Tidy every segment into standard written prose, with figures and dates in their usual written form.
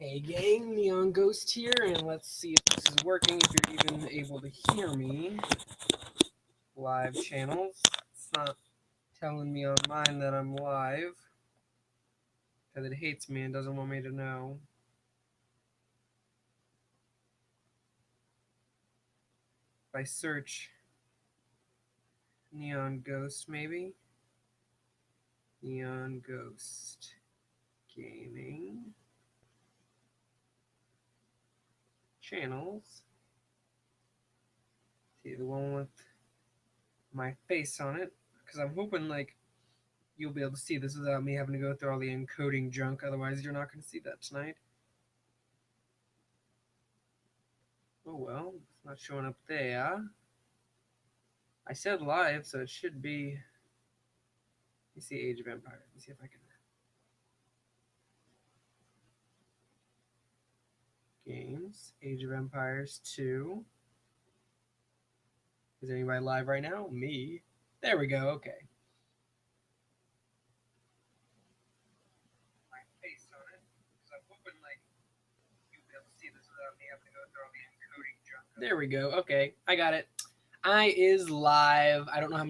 Hey gang, Neon Ghost here, and let's see if this is working, if you're even able to hear me. Live channels. It's not telling me on mine that I'm live, because it hates me and doesn't want me to know. If I search Neon Ghost, maybe? Neon Ghost Gaming. Channels. See, the one with my face on it, because I'm hoping, like, you'll be able to see this without me having to go through all the encoding junk, otherwise you're not going to see that tonight. Oh well, it's not showing up there. I said live, so it should be. Let me see Age of Empires. Let me see if I can. Games. Age of Empires 2. Is there anybody live right now? Me. There we go. Okay. My face on it, because I'm hoping like you'll be able to see this without me having to go through all the encoding junk. There we go. Okay, I got it. I is live. I don't know how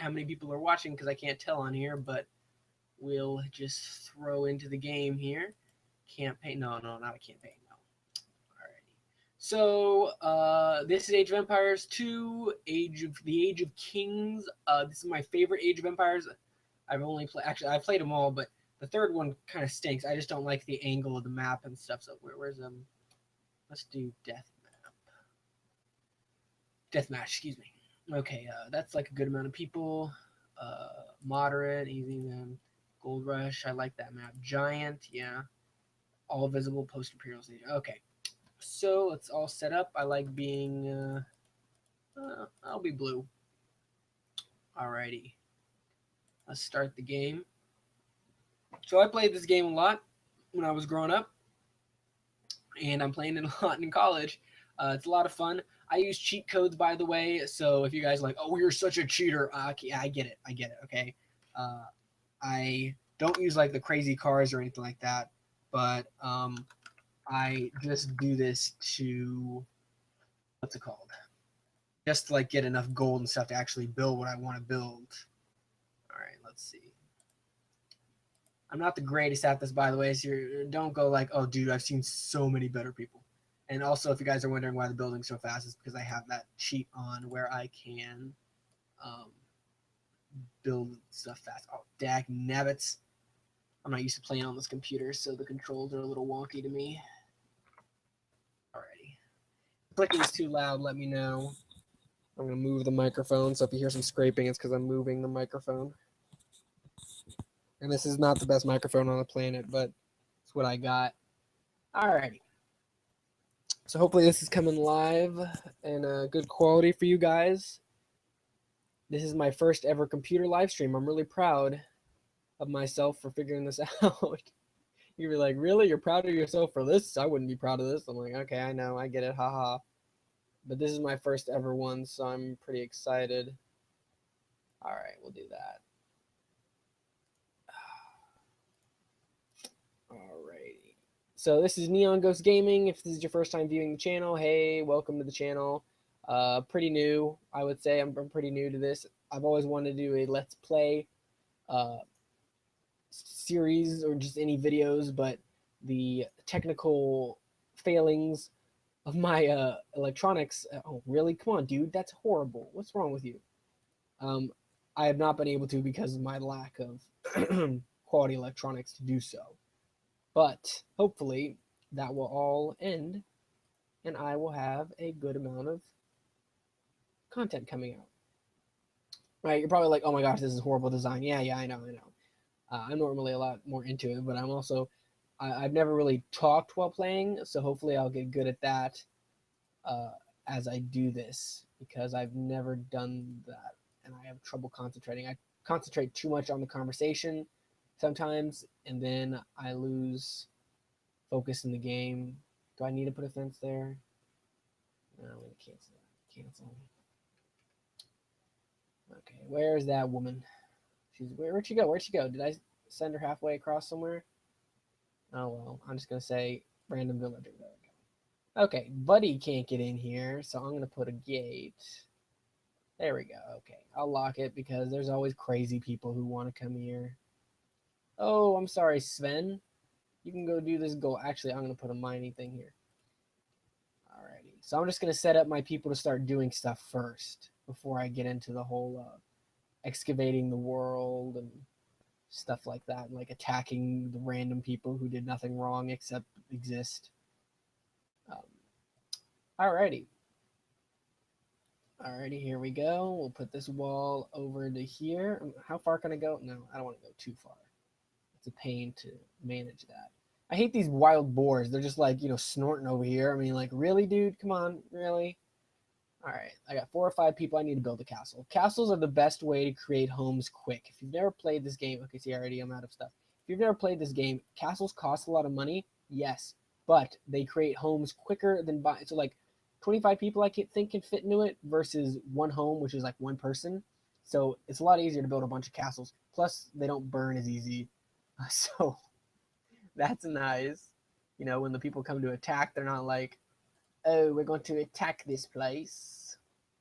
many people are watching because I can't tell on here, but we'll just throw into the game here. Campaign? No, not a campaign. No. Alrighty. So this is Age of Empires 2, the Age of Kings. This is my favorite Age of Empires. I've played them all, but the third one kind of stinks. I just don't like the angle of the map and stuff. So where's let's do deathmatch. Excuse me. Okay, that's like a good amount of people. Moderate, easy, then Gold Rush. I like that map. Giant, yeah. All visible post-imperial stage. Okay, so it's all set up. I like being. I'll be blue. Alrighty, let's start the game. So I played this game a lot when I was growing up, and I'm playing it a lot in college. It's a lot of fun. I use cheat codes, by the way. So if you guys are like, oh, you're such a cheater, okay, I get it. Okay, I don't use like the crazy cars or anything like that, but I just do this to what's it called? Just to like get enough gold and stuff to actually build what I want to build. All right, let's see. I'm not the greatest at this, by the way, so don't go like, oh, dude, I've seen so many better people. And also, if you guys are wondering why the building's so fast, it's because I have that cheat on where I can um, build stuff fast. Oh, dag nabbits. I'm not used to playing on this computer, so the controls are a little wonky to me. Alrighty. If clicking is too loud, let me know. I'm going to move the microphone, so if you hear some scraping, it's because I'm moving the microphone. And this is not the best microphone on the planet, but it's what I got. Alrighty. So hopefully this is coming live and good quality for you guys. This is my first ever computer live stream. I'm really proud of myself for figuring this out. You'd be like, really? You're proud of yourself for this? I wouldn't be proud of this. I'm like, okay, I know, I get it, haha. But this is my first ever one, so I'm pretty excited. All right, we'll do that. Alrighty. So this is Neon Ghost Gaming. If this is your first time viewing the channel, hey, welcome to the channel. Pretty new, I would say. I'm pretty new to this. I've always wanted to do a Let's Play series or just any videos, but the technical failings of my electronics. Oh, really? Come on, dude. That's horrible. What's wrong with you? I have not been able to because of my lack of quality electronics to do so. But hopefully that will all end and I will have a good amount of content coming out. Right, you're probably like, oh my gosh, this is horrible design. Yeah, I know. I'm normally a lot more into it, but I've never really talked while playing, so hopefully I'll get good at that as I do this, because I've never done that and I have trouble concentrating. I concentrate too much on the conversation sometimes, and then I lose focus in the game. Do I need to put a fence there? No, I'm going to cancel that. Cancel. Okay, where is that woman? Where'd she go? Did I send her halfway across somewhere? Oh well, I'm just gonna say Random villager. There we go. Okay, Buddy can't get in here, so I'm gonna put a gate. There we go. Okay, I'll lock it because there's always crazy people who want to come here. Oh, I'm sorry, Sven. You can go do this goal. Actually, I'm gonna put a mining thing here. Alrighty. So I'm just gonna set up my people to start doing stuff first before I get into the whole excavating the world and stuff like that, and like attacking the random people who did nothing wrong except exist. Um, alrighty. Alrighty, here we go. We'll put this wall over to here. How far can I go? No, I don't want to go too far. It's a pain to manage that. I hate these wild boars. They're just like, snorting over here. I mean, like, really, dude? Come on, really? All right, I got 4 or 5 people. I need to build a castle. Castles are the best way to create homes quick. If you've never played this game, okay, see, already I'm out of stuff. If you've never played this game, castles cost a lot of money, yes, but they create homes quicker than so like 25 people I think can fit into it versus one home, which is like one person. So it's a lot easier to build a bunch of castles. Plus, they don't burn as easy. So that's nice. When the people come to attack, they're not like, oh, we're going to attack this place.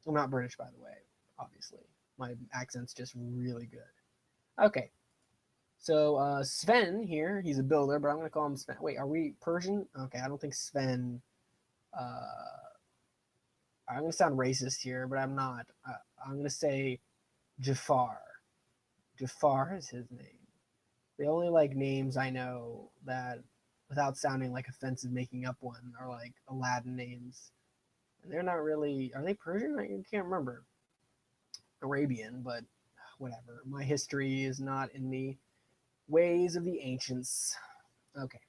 I'm not British, by the way, obviously. My accent's just really good. Okay. So Sven here, he's a builder, but I'm going to call him Sven. Wait, are we Persian? Okay, I don't think Sven... I'm going to sound racist here, but I'm not. I'm going to say Jafar. Jafar is his name. The only names I know that, without sounding offensive, making up one, are Aladdin names. And they're not really. Are they Persian? I can't remember. Arabian, but whatever. My history is not in the ways of the ancients. Okay.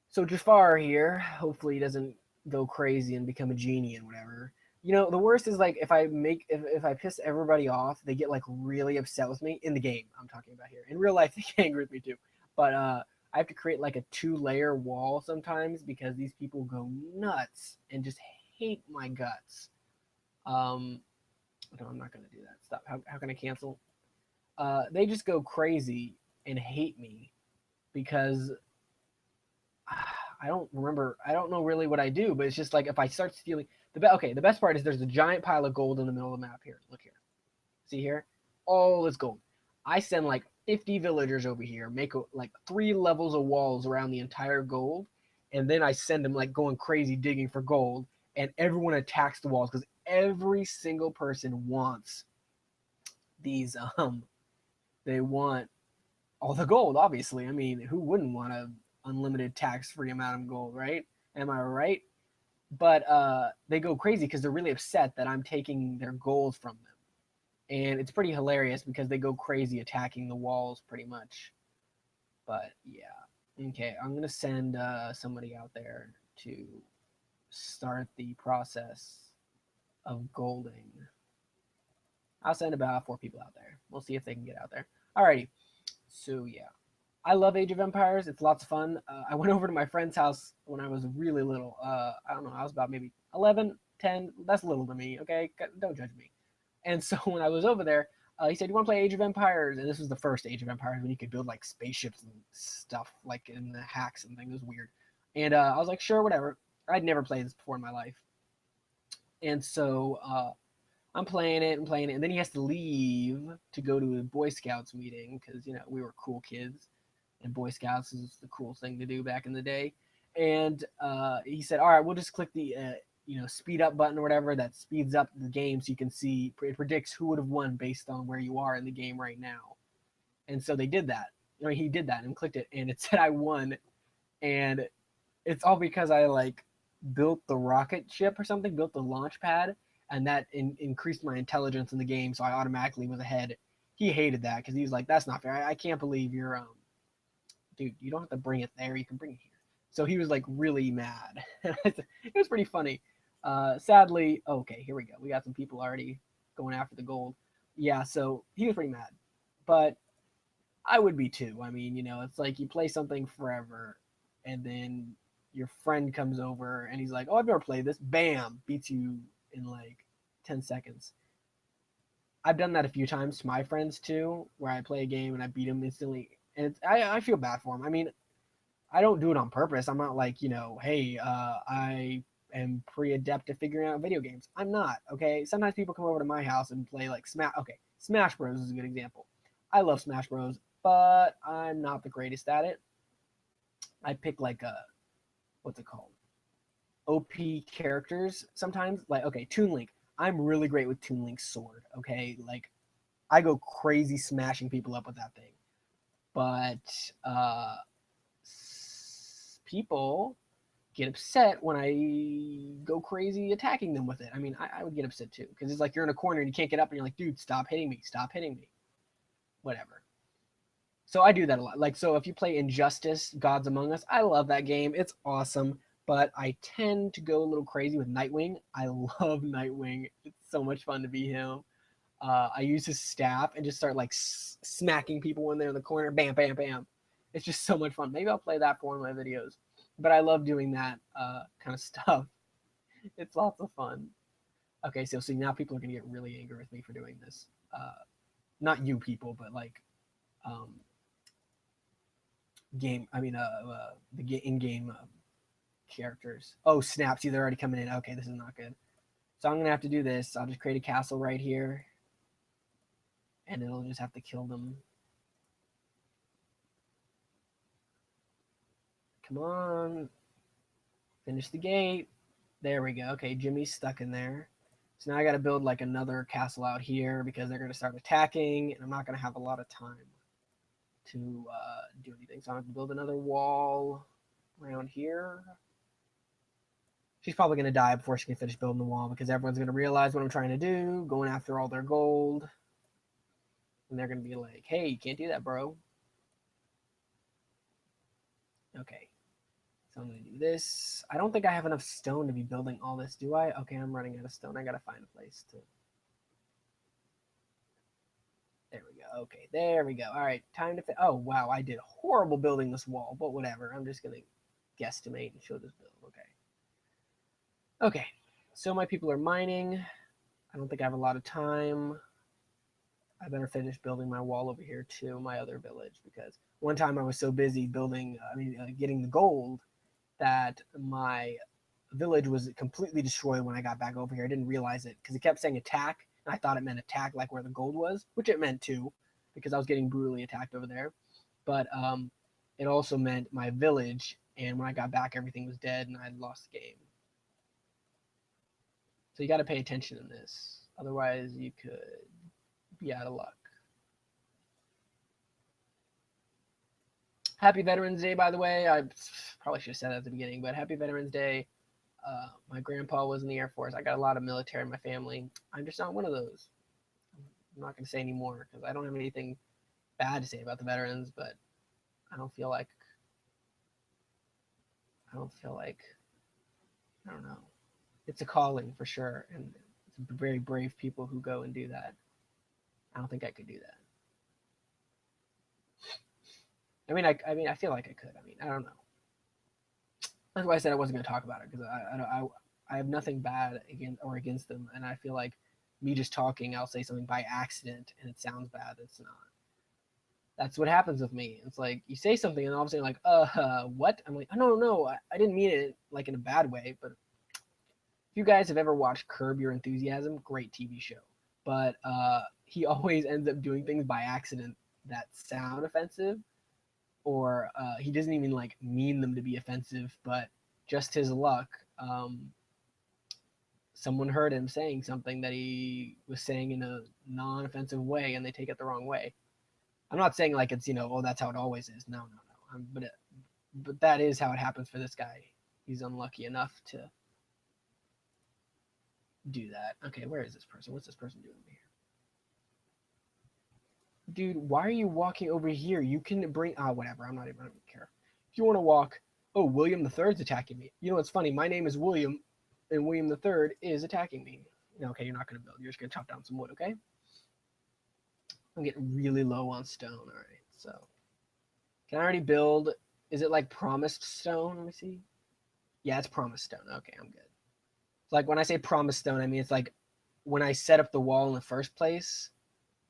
So Jafar here, hopefully he doesn't go crazy and become a genie and whatever. The worst is if I piss everybody off, they get really upset with me in the game. I'm talking about here. In real life, they get angry with me too. But I have to create a 2-layer wall sometimes because these people go nuts and just hate my guts. No, I'm not gonna do that. Stop. How can I cancel? They just go crazy and hate me because I don't remember. I don't know really what I do, but it's just if I start stealing the best part is there's a giant pile of gold in the middle of the map here. Look here. See here? All this gold. I send 50 villagers over here, make 3 levels of walls around the entire gold, and then I send them going crazy digging for gold, and everyone attacks the walls because every single person wants these they want all the gold, obviously. I mean, who wouldn't want a unlimited tax-free amount of gold, right? Am I right? But they go crazy because they're really upset that I'm taking their gold from them. And it's pretty hilarious because they go crazy attacking the walls pretty much. But yeah. Okay, I'm going to send somebody out there to start the process of golding. I'll send about 4 people out there. We'll see if they can get out there. Alrighty. So yeah. I love Age of Empires. It's lots of fun. I went over to my friend's house when I was really little. I don't know. I was about maybe 11, 10. That's little to me, okay? Don't judge me. And so when I was over there, he said, you want to play Age of Empires? And this was the first Age of Empires when you could build spaceships and stuff in the hacks and things. It was weird. And I was like, sure, whatever. I'd never played this before in my life. And so I'm playing it. And then he has to leave to go to a Boy Scouts meeting because, we were cool kids. And Boy Scouts is the cool thing to do back in the day. And he said, all right, we'll just click the speed up button or whatever that speeds up the game so you can see, it predicts who would have won based on where you are in the game right now. And so they did that. He did that and clicked it, and it said I won. And it's all because I built the rocket ship or something, built the launch pad, and that increased my intelligence in the game, so I automatically was ahead. He hated that because he was like, that's not fair. I can't believe you're dude, you don't have to bring it there. You can bring it here. So he was really mad. It was pretty funny. Sadly, okay, here we go. We got some people already going after the gold. Yeah, so he was pretty mad. But I would be too. I mean, it's you play something forever and then your friend comes over and he's like, oh, I've never played this. Bam, beats you in 10 seconds. I've done that a few times to my friends too, where I play a game and I beat them instantly. And I feel bad for him. I mean, I don't do it on purpose. I'm not like, you know, hey, I am pretty adept at figuring out video games. I'm not, okay? Sometimes people come over to my house and play like Smash. Okay, Smash Bros is a good example. I love Smash Bros, but I'm not the greatest at it. I pick like what's it called? OP characters sometimes. Like, okay, Toon Link. I'm really great with Toon Link's sword, okay? Like, I go crazy smashing people up with that thing. But people get upset when I go crazy attacking them with it. I mean, I would get upset too because it's like you're in a corner and you can't get up and you're like, dude, stop hitting me, stop hitting me, whatever. So I do that a lot. Like, so if you play Injustice, Gods Among Us, I love that game. It's awesome, but I tend to go a little crazy with Nightwing. I love Nightwing. It's so much fun to be him. I use his staff and just start like smacking people when they're in the corner. Bam, bam, bam. It's just so much fun. Maybe I'll play that for one of my videos. But I love doing that kind of stuff. It's lots of fun. Okay, so see now people are gonna get really angry with me for doing this. Not you people, but like um, game. I mean, the in-game characters. Oh snap! See, they're already coming in. Okay, this is not good. So I'm gonna have to do this. I'll just create a castle right here, and it'll just have to kill them. Come on, finish the gate. There we go. Okay, Jimmy's stuck in there. So now I got to build like another castle out here because they're going to start attacking, and I'm not going to have a lot of time to do anything. So I have to build another wall around here. She's probably going to die before she can finish building the wall because everyone's going to realize what I'm trying to do, going after all their gold. And they're going to be like, hey, you can't do that, bro. Okay. So I'm going to do this. I don't think I have enough stone to be building all this, do I? Okay, I'm running out of stone. I got to find a place to... There we go. Okay, there we go. All right, time to... Oh, wow, I did horrible building this wall, but whatever. I'm just going to guesstimate and show this build. Okay. Okay, so my people are mining. I don't think I have a lot of time. I better finish building my wall over here to my other village because one time I was so busy building, getting the gold that my village was completely destroyed when I got back over here. I didn't realize it because it kept saying attack, and I thought it meant attack like where the gold was, which it meant too, because I was getting brutally attacked over there. But it also meant my village, and when I got back, everything was dead, and I had lost the game. So you got to pay attention in this, otherwise you could be out of luck. Happy Veterans Day, by the way. I probably should have said that at the beginning, but happy Veterans Day. My grandpa was in the Air Force. I got a lot of military in my family. I'm just not one of those. I'm not going to say any more because I don't have anything bad to say about the veterans, but I don't feel like, I don't know. It's a calling for sure, and it's very brave people who go and do that. I don't think I could do that. I feel like I could. I don't know. That's why I said I wasn't going to talk about it because I have nothing bad against them, and I feel like me just talking, I'll say something by accident and it sounds bad. It's not. That's what happens with me. It's like you say something and all of a sudden you're like, what? I'm like, oh, no, I didn't mean it like in a bad way. But if you guys have ever watched Curb Your Enthusiasm, great TV show. But he always ends up doing things by accident that sound offensive, or he doesn't even like mean them to be offensive, but just his luck. Someone heard him saying something that he was saying in a non-offensive way, and they take it the wrong way. I'm not saying like it's oh that's how it always is. No. But that is how it happens for this guy. He's unlucky enough to do that. Okay, where is this person? What's this person doing over here? Dude, why are you walking over here? You can bring whatever. I don't even care. If you want to walk, oh, William the Third's attacking me. You know what's funny? My name is William, and William the Third is attacking me. Okay, you're not gonna build. You're just gonna chop down some wood. Okay. I'm getting really low on stone. All right, so can I already build? Is it like promised stone? Let me see. Yeah, it's promised stone. Okay, I'm good. Like when I say promised stone, I mean it's like when I set up the wall in the first place.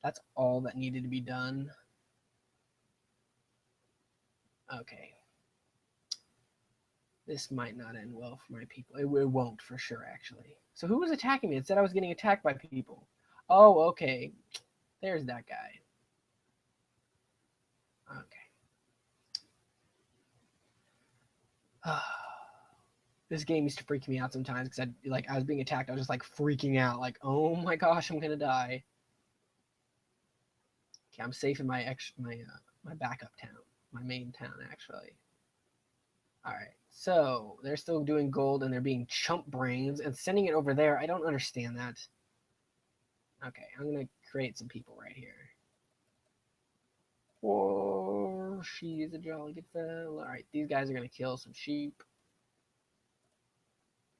That's all that needed to be done. Okay. This might not end well for my people. It won't for sure, actually. So who was attacking me? It said I was getting attacked by people. Oh, okay. There's that guy. Okay. This game used to freak me out sometimes because I was being attacked. I was just like freaking out, like, oh my gosh, I'm gonna die. Okay, I'm safe in my backup town, my main town actually. All right, so they're still doing gold and they're being chump brains and sending it over there. I don't understand that. Okay, I'm gonna create some people right here. Whoa, she's a jolly good fellow. All right, these guys are gonna kill some sheep.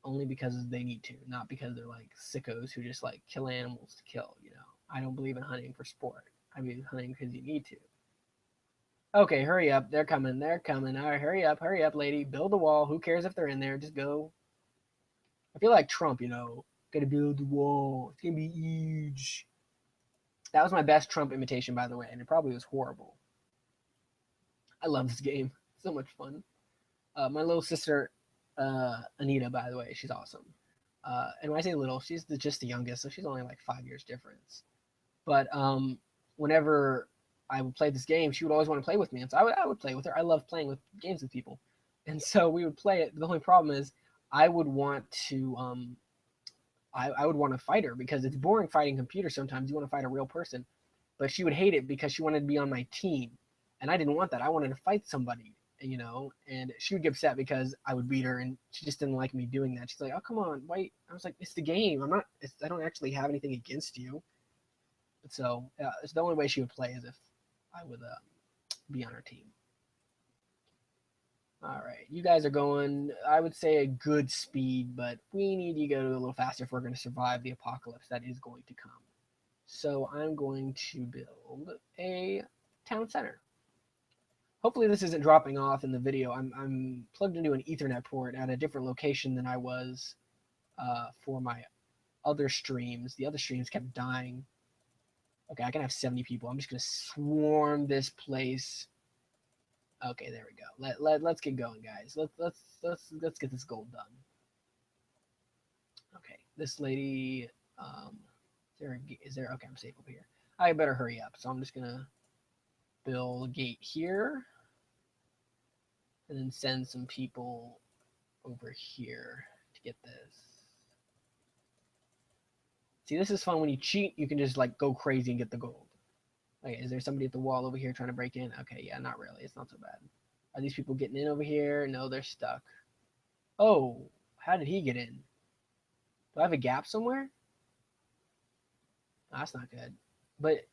Only because they need to, not because they're like sickos who just like kill animals to kill, you know. I don't believe in hunting for sport. I mean hunting because you need to. Okay, hurry up. They're coming. They're coming. All right, hurry up, lady. Build a wall. Who cares if they're in there? Just go. I feel like Trump, you know. Gotta build the wall. It's gonna be huge. That was my best Trump imitation, by the way, and it probably was horrible. I love this game. So much fun. My little sister, Anita, by the way, she's awesome. And when I say little, she's just the youngest, so she's only like 5 years difference. But whenever I would play this game, she would always want to play with me, and so I would play with her. I love playing with games with people, and so we would play it. The only problem is I would want to I would want to fight her because it's boring fighting computers. Sometimes you want to fight a real person, but she would hate it because she wanted to be on my team, and I didn't want that. I wanted to fight somebody, you know, and she would get upset because I would beat her, and she just didn't like me doing that. She's like, "Oh, come on, wait." I was like, "It's the game. I don't actually have anything against you." So it's the only way she would play is if I would be on her team. All right, you guys are going, I would say, a good speed, but we need to go a little faster if we're going to survive the apocalypse that is going to come. So I'm going to build a town center. Hopefully this isn't dropping off in the video. I'm plugged into an Ethernet port at a different location than I was for my other streams. The other streams kept dying. Okay, I can have 70 people. I'm just going to swarm this place. Okay, there we go. Let's get going, guys. Let's get this gold done. Okay, this lady. Is there? Okay, I'm safe over here. I better hurry up. So I'm just gonna build a gate here, and then send some people over here to get this. See, this is fun when you cheat. You can just like go crazy and get the gold. Okay, is there somebody at the wall over here trying to break in? Okay, yeah, not really. It's not so bad. Are these people getting in over here? No, they're stuck. Oh, how did he get in? Do I have a gap somewhere? Oh, that's not good. But,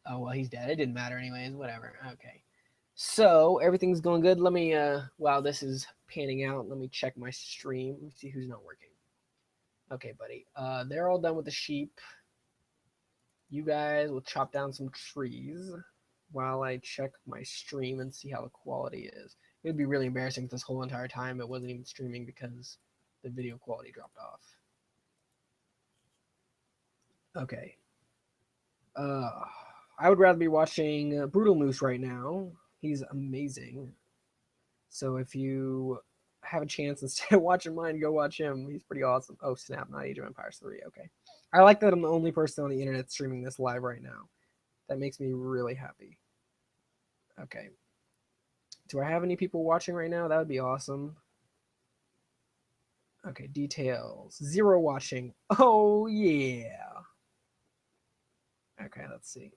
oh, well, he's dead. It didn't matter anyways. Whatever. Okay. So, everything's going good. Let me, while this is panning out, let me check my stream. Let me see who's not working. Okay, buddy. They're all done with the sheep. You guys will chop down some trees while I check my stream and see how the quality is. It would be really embarrassing if this whole entire time it wasn't even streaming because the video quality dropped off. Okay. I would rather be watching Brutal Moose right now. He's amazing. So if you have a chance instead of watching mine, go watch him. He's pretty awesome. Oh, snap, not Age of Empires 3. Okay. I like that I'm the only person on the internet streaming this live right now. That makes me really happy. Okay. Do I have any people watching right now? That would be awesome. Okay, details. 0 watching. Oh, yeah. Okay, let's see.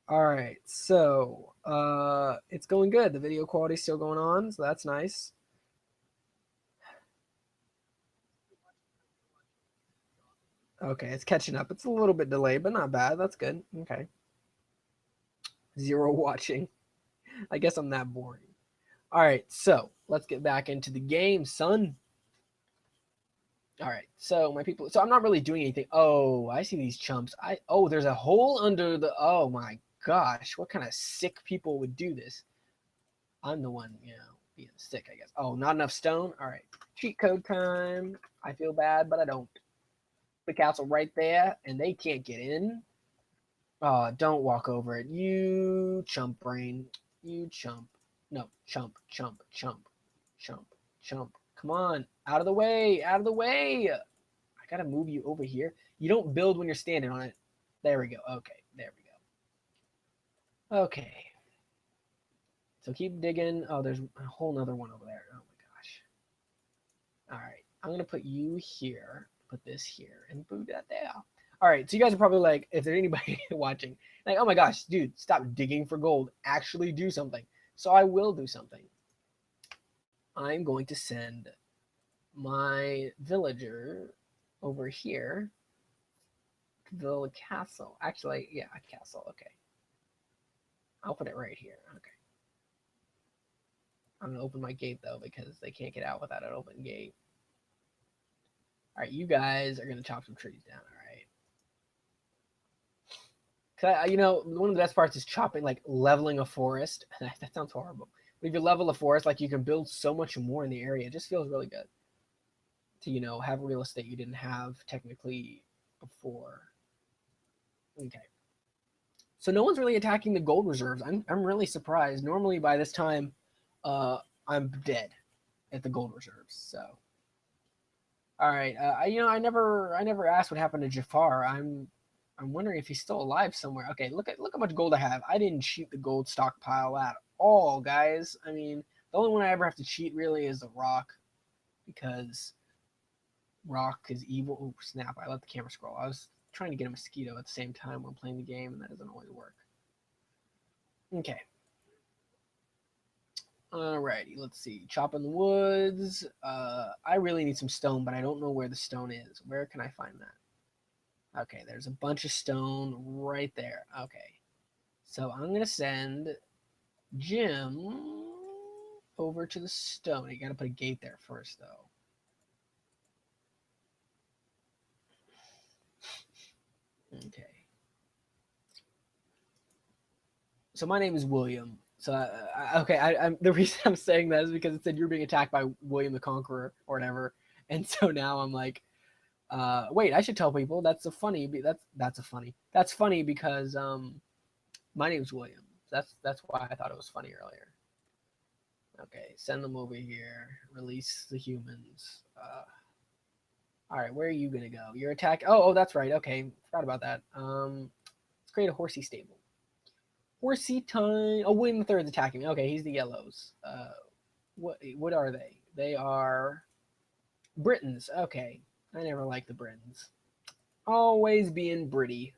All right, so it's going good. The video quality is still going on, so that's nice. Okay, it's catching up. It's a little bit delayed, but not bad. That's good. Okay. 0 watching. I guess I'm that boring. All right, so let's get back into the game, son. All right, so my people. So I'm not really doing anything. Oh, I see these chumps. Oh, there's a hole under the. Oh my gosh, what kind of sick people would do this? I'm the one, you know, being sick, I guess. Oh, not enough stone. All right, cheat code time. I feel bad, but I don't. The castle right there, and they can't get in. Oh, don't walk over it, you chump brain. You chump. No, chump, chump, chump. Chump, chump. Come on, out of the way, out of the way. I gotta move you over here. You don't build when you're standing on it. There we go. Okay, there we go. Okay. So keep digging. Oh, there's a whole nother one over there. Oh my gosh. All right, I'm gonna put you here, put this here, and boot that there. All right, so you guys are probably like, if there's anybody watching, like, oh my gosh, dude, stop digging for gold. Actually do something. So I will do something. I'm going to send my villager over here to build a castle. Actually, yeah, a castle. Okay. I'll put it right here. Okay. I'm going to open my gate, though, because they can't get out without an open gate. All right, you guys are going to chop some trees down, all right? Because, you know, one of the best parts is chopping, like, leveling a forest. That sounds horrible. But if you level a forest, like, you can build so much more in the area. It just feels really good to, you know, have real estate you didn't have technically before. Okay. So no one's really attacking the gold reserves. I'm really surprised. Normally by this time, I'm dead at the gold reserves. So, all right. I never asked what happened to Jafar. I'm wondering if he's still alive somewhere. Okay, look how much gold I have. I didn't cheat the gold stockpile at all, guys. I mean, the only one I ever have to cheat really is the rock, because rock is evil. Oh snap! I let the camera scroll. I was trying to get a mosquito at the same time when playing the game, and that doesn't always work. Okay. Alrighty, let's see. Chopping the woods. I really need some stone, but I don't know where the stone is. Where can I find that? Okay, there's a bunch of stone right there. Okay. So I'm gonna send Jim over to the stone. You gotta put a gate there first, though. Okay. So my name is William. So I'm the reason I'm saying that is because it said you're being attacked by William the Conqueror or whatever, and so now I'm like, wait, I should tell people that's funny because my name's William. That's why I thought it was funny earlier. Okay, send them over here. Release the humans. All right, where are you gonna go? Your attack. Oh, that's right. Okay, forgot about that. Let's create a horsey stable. Horsey time. Oh, William III is attacking me. Okay, he's the yellows. What are they? They are Britons. Okay, I never liked the Britons. Always being British.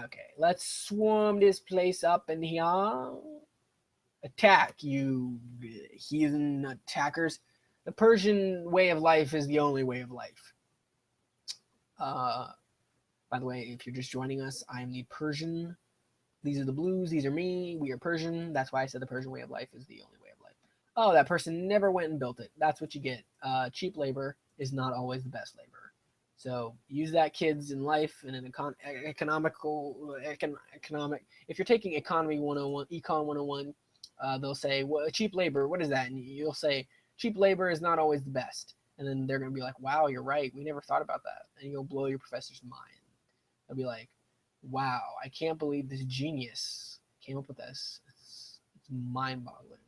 Okay, let's swarm this place up in here. Attack, you heathen attackers. The Persian way of life is the only way of life. By the way, if you're just joining us, I'm the Persian. These are the blues. These are me. We are Persian. That's why I said the Persian way of life is the only way of life. Oh, that person never went and built it. That's what you get. Cheap labor is not always the best labor. So use that, kids, in life and in economic. If you're taking economy 101, econ 101, they'll say, well, cheap labor, what is that? And you'll say, cheap labor is not always the best. And then they're going to be like, wow, you're right. We never thought about that. And you'll blow your professor's mind. They'll be like, wow, I can't believe this genius came up with this. It's mind-boggling.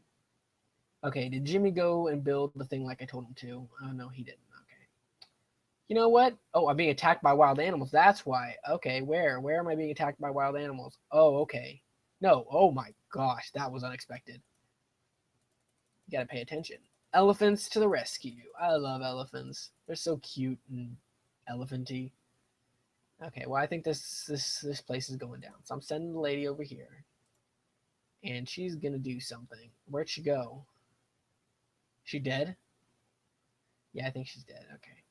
Okay, did Jimmy go and build the thing like I told him to? Oh, no, he didn't. Okay. You know what? Oh, I'm being attacked by wild animals. That's why. Okay, where? Where am I being attacked by wild animals? Oh, okay. No, oh my gosh, that was unexpected. You gotta pay attention. Elephants to the rescue. I love elephants. They're so cute and elephanty. Okay, well, I think this place is going down. So I'm sending the lady over here. And she's going to do something. Where'd she go? She dead? Yeah, I think she's dead. Okay.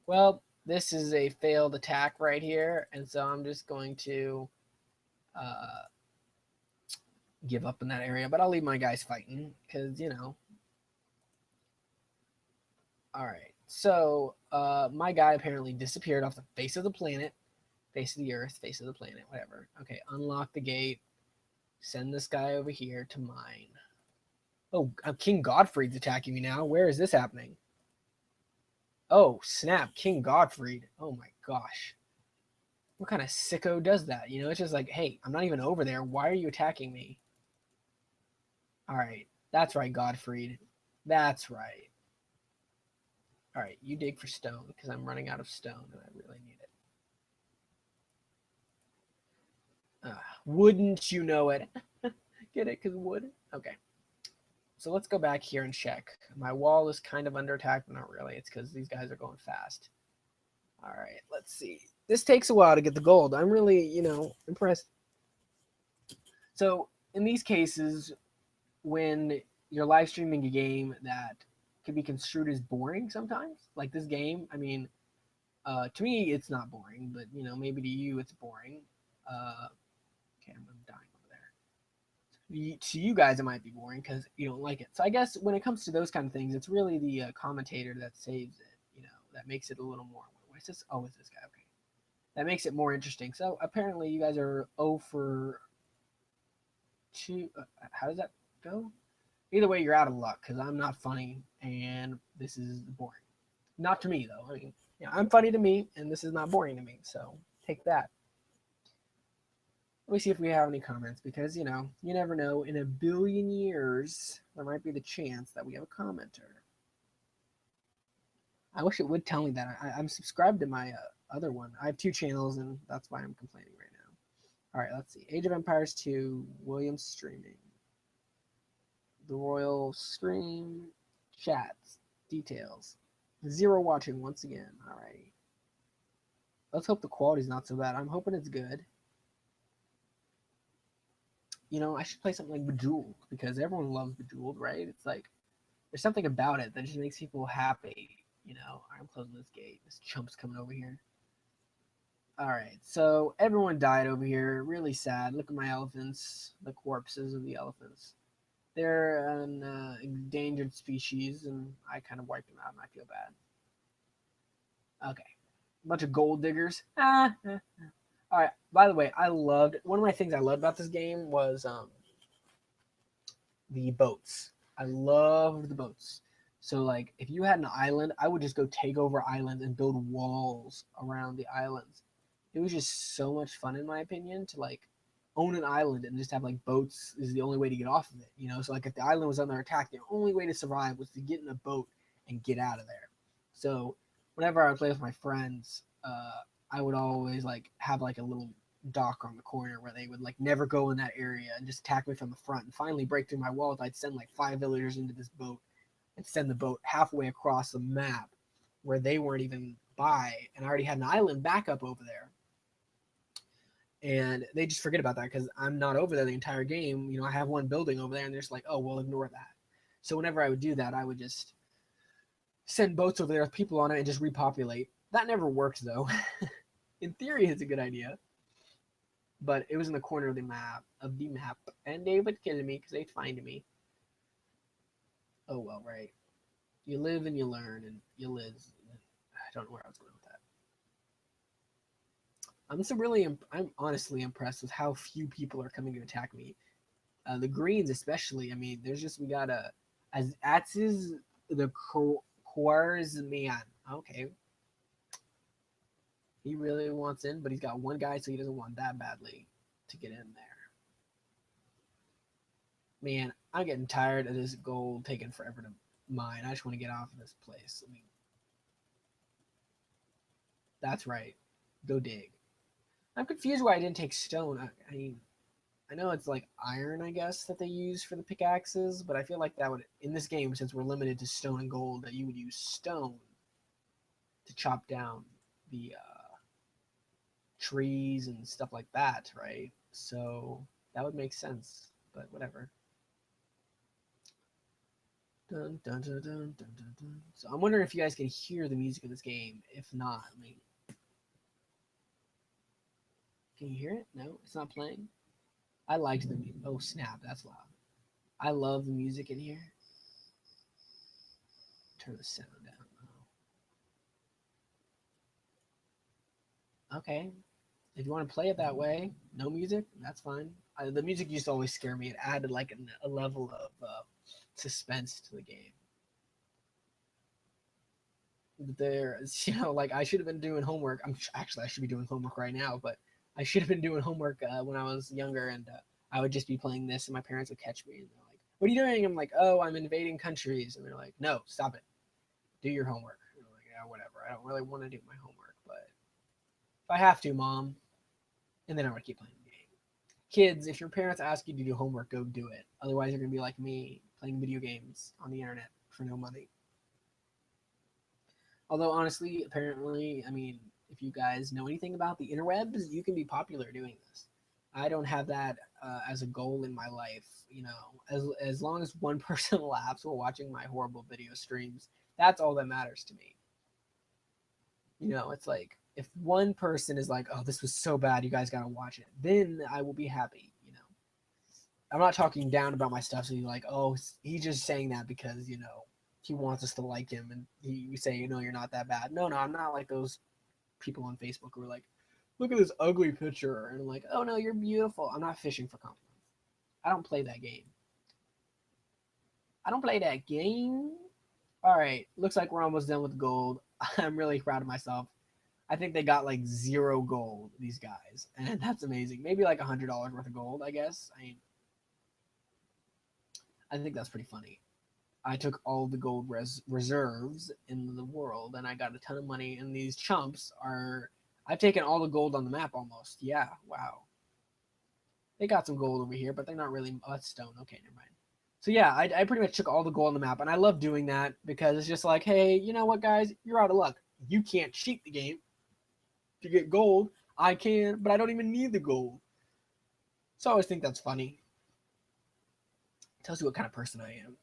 Well, this is a failed attack right here. And so I'm just going to give up in that area. But I'll leave my guys fighting because, you know. All right. So my guy apparently disappeared off the face of the planet, face of the earth, face of the planet, whatever. Okay, unlock the gate. Send this guy over here to mine. Oh, King Godfrey's attacking me now. Where is this happening? Oh, snap. King Godfrey. Oh my gosh. What kind of sicko does that? You know, it's just like, hey, I'm not even over there. Why are you attacking me? All right. That's right, Godfried. That's right. All right, you dig for stone because I'm running out of stone and I really need it. Wouldn't you know it? Get it? Because wood? Okay. So let's go back here and check. My wall is kind of under attack, but not really. It's because these guys are going fast. All right, let's see. This takes a while to get the gold. I'm really, impressed. So in these cases, when you're live streaming a game that can be construed as boring sometimes, like this game, I mean, to me, it's not boring, but maybe to you, it's boring. Okay, I'm dying over there. To you guys, it might be boring because you don't like it. So I guess when it comes to those kind of things, it's really the commentator that saves it. That makes it a little more. What's this? Oh, it's this guy. Okay, that makes it more interesting. So apparently, you guys are 0 for 2. How does that go? Either way, you're out of luck because I'm not funny and this is boring. Not to me though. I mean, I'm funny to me and this is not boring to me. So take that. Let me see if we have any comments because you never know. In a billion years, there might be the chance that we have a commenter. I wish it would tell me that. I'm subscribed to my other one. I have 2 channels and that's why I'm complaining right now. All right, let's see. Age of Empires 2, Williams streaming. The Royal Stream, chats, details. 0 watching once again. All right. Let's hope the quality's not so bad. I'm hoping it's good. I should play something like Bejeweled because everyone loves Bejeweled, right? It's like there's something about it that just makes people happy. I'm closing this gate. This chump's coming over here. All right, so everyone died over here. Really sad. Look at my elephants, the corpses of the elephants. They're an endangered species, and I kind of wiped them out, and I feel bad. Okay, a bunch of gold diggers. All right. By the way, one of my things I loved about this game was the boats. I loved the boats. So like, if you had an island, I would just go take over islands and build walls around the islands. It was just so much fun, in my opinion, to like own an island and just have like boats is the only way to get off of it. So like if the island was under attack, the only way to survive was to get in a boat and get out of there. So whenever I would play with my friends, I would always like have like a little dock on the corner where they would like never go in that area and just attack me from the front and finally break through my walls. I'd send like 5 villagers into this boat and send the boat halfway across the map where they weren't even by, and I already had an island backup over there. And they just forget about that because I'm not over there the entire game. I have one building over there, and they're just like, oh, we'll ignore that. So whenever I would do that, I would just send boats over there with people on it and just repopulate. That never worked though. In theory, it's a good idea, but it was in the corner of the map, and they would kill me because they'd find me. Oh well, right. You live and you learn, and you live. I don't know where I was going with that. I'm honestly impressed with how few people are coming to attack me. The Greens, especially. I mean, we got as Atz's the Quarzmian. Okay, he really wants in, but he's got one guy, so he doesn't want that badly to get in there. Man, I'm getting tired of this gold taking forever to mine. I just want to get off of this place. I mean, that's right. Go dig. I'm confused why I didn't take stone. I mean, I know it's like iron, I guess, that they use for the pickaxes, but I feel like that would, in this game, since we're limited to stone and gold, that you would use stone to chop down the trees and stuff like that, right? So that would make sense, but whatever. Dun, dun, dun, dun, dun, dun, dun. So I'm wondering if you guys can hear the music of this game. If not, I mean, can you hear it? No, it's not playing. I liked the music. Oh snap, that's loud. I love the music in here. Turn the sound down. Oh. Okay, if you want to play it that way, no music, that's fine. The music used to always scare me. It added like a level of suspense to the game. There's, like I should have been doing homework. I should be doing homework right now, but I should have been doing homework when I was younger, and I would just be playing this, and my parents would catch me, and they're like, What are you doing? I'm like, oh, I'm invading countries. And they're like, no, stop it. Do your homework. And I'm like, yeah, whatever. I don't really want to do my homework, but if I have to, mom. And then I'm going to keep playing the game. Kids, if your parents ask you to do homework, go do it. Otherwise, you're going to be like me, playing video games on the internet for no money. Although, honestly, apparently, I mean, if you guys know anything about the interwebs, you can be popular doing this. I don't have that as a goal in my life. You know, as long as one person laughs while watching my horrible video streams, that's all that matters to me. You know, it's like if one person is like, "Oh, this was so bad, you guys gotta watch it," then I will be happy. You know, I'm not talking down about my stuff. So you're like, "Oh, he's just saying that because he wants us to like him," and you say, you're not that bad. No, I'm not like those people on Facebook who are like, "Look at this ugly picture," and I'm like, "Oh no, you're beautiful." I'm not fishing for compliments. I don't play that game. I don't play that game. All right, looks like we're almost done with gold. I'm really proud of myself. I think they got like 0 gold, these guys, and that's amazing. Maybe like $100 worth of gold, I guess. I think that's pretty funny. I took all the gold reserves in the world, and I got a ton of money. And these chumps are. I've taken all the gold on the map almost. Yeah, wow. They got some gold over here, but they're not really. Oh, that's stone. Okay, never mind. So yeah, I pretty much took all the gold on the map, and I love doing that because it's just like, hey, you know what, guys, you're out of luck. You can't cheat the game to get gold. I can, but I don't even need the gold. So I always think that's funny. It tells you what kind of person I am.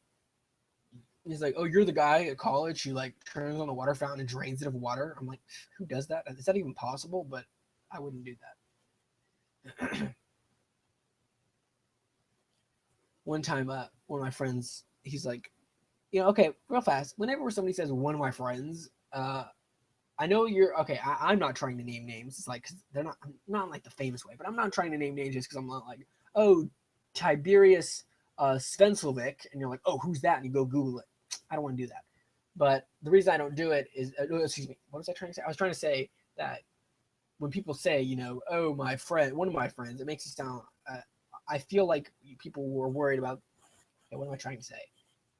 He's like, oh, you're the guy at college who like turns on the water fountain and drains it of water. I'm like, who does that? Is that even possible? But I wouldn't do that. One time, one of my friends, he's like, okay, real fast. Whenever somebody says one of my friends, I know you're okay. I'm not trying to name names. It's like, 'cause they're not in like the famous way, but I'm not trying to name names just because I'm not like, oh, Tiberius Svenselvik, and you're like, oh, who's that? And you go Google it. I don't want to do that. But the reason I don't do it is, excuse me, what was I trying to say? I was trying to say that when people say, oh, my friend, one of my friends, it makes it sound. I feel like people were worried about. Okay, what am I trying to say?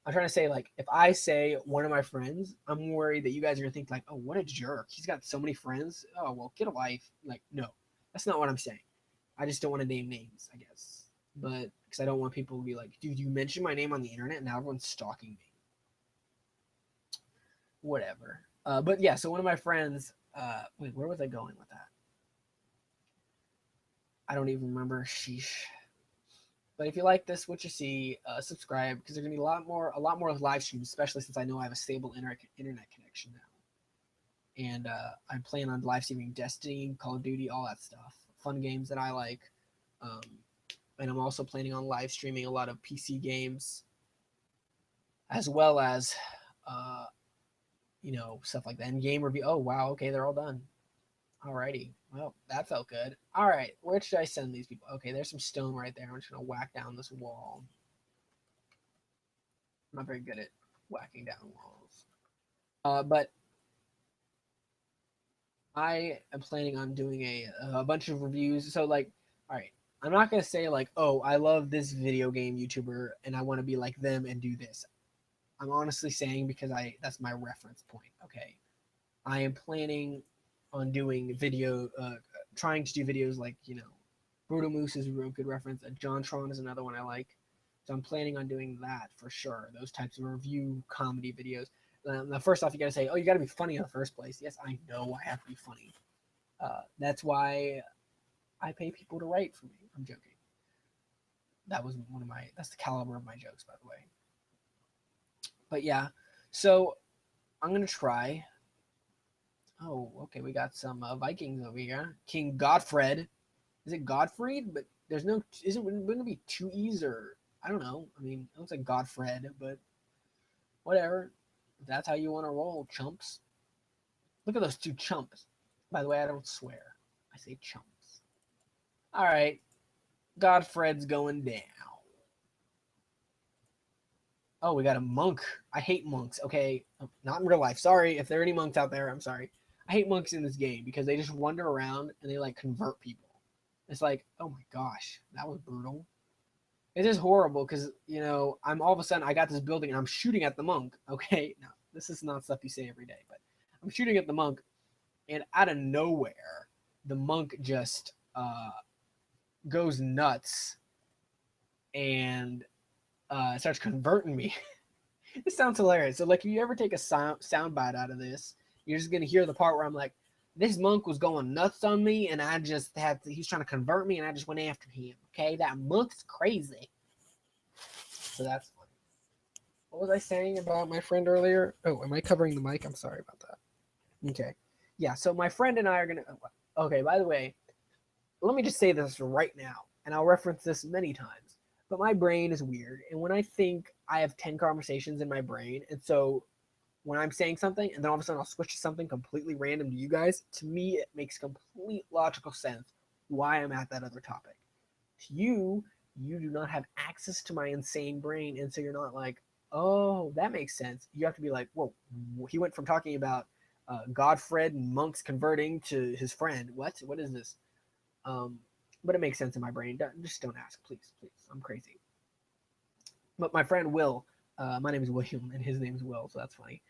I'm trying to say, like, if I say one of my friends, I'm worried that you guys are gonna think like, oh, what a jerk. He's got so many friends. Oh, well, get a life. Like, no, that's not what I'm saying. I just don't want to name names, I guess. But because I don't want people to be like, dude, you mentioned my name on the internet, and now everyone's stalking me. Whatever. But yeah, so one of my friends. Wait, where was I going with that? I don't even remember. Sheesh. But if you like this, what you see, subscribe because there's gonna be a lot more live streams, especially since I know I have a stable internet connection now. And I plan on live streaming Destiny, Call of Duty, all that stuff, fun games that I like. Um, and I'm also planning on live streaming a lot of PC games, as well as, uh, stuff like that. And game review. Oh wow, okay, they're all done. Alrighty. Well, that felt good. All right, where should I send these people? Okay, there's some stone right there. I'm just gonna whack down this wall. I'm not very good at whacking down walls. But I am planning on doing a bunch of reviews. So like, all right, I'm not gonna say like, oh, I love this video game YouTuber and I want to be like them and do this. I'm honestly saying because that's my reference point. Okay, I am planning on doing trying to do videos like Brutal Moose is a real good reference. JonTron is another one I like. So I'm planning on doing that for sure. Those types of review comedy videos. Now, first off, you got to say, oh, you got to be funny in the first place. Yes, I know I have to be funny. That's why I pay people to write for me. I'm joking. That's the caliber of my jokes, by the way. But yeah, so I'm going to try. Oh, okay, we got some Vikings over here. King Godfred. Is it Godfried? But there's no, wouldn't it be two E's or, I don't know. I mean, it looks like Godfred, but whatever. If that's how you want to roll, chumps. Look at those two chumps. By the way, I don't swear. I say chumps. All right. Godfred's going down. Oh, we got a monk. I hate monks. Okay. Not in real life. Sorry. If there are any monks out there, I'm sorry. I hate monks in this game because they just wander around and they like convert people. It's like, oh my gosh, that was brutal. It is horrible because, you know, I'm all of a sudden I got this building and I'm shooting at the monk. Okay, now this is not stuff you say every day, but I'm shooting at the monk, and out of nowhere, the monk just goes nuts and starts converting me. This sounds hilarious. So, like, if you ever take a sound bite out of this, you're just gonna hear the part where I'm like, "This monk was going nuts on me, and I just had to, he's trying to convert me, and I just went after him." Okay, that monk's crazy. So that's funny. What was I saying about my friend earlier? Oh, am I covering the mic? I'm sorry about that. Okay. Yeah, so my friend and I are gonna. Okay, by the way, let me just say this right now, and I'll reference this many times. But my brain is weird, and when I think, I have 10 conversations in my brain, and so when I'm saying something, and then all of a sudden I'll switch to something completely random to you guys, to me it makes complete logical sense why I'm at that other topic. To you, you do not have access to my insane brain, and so you're not like, oh, that makes sense. You have to be like, whoa, he went from talking about Godfred and monks converting to his friend. What? What is this? Um, but it makes sense in my brain. Just don't ask, please, please. I'm crazy. But my friend Will, my name is William, and his name is Will, so that's funny.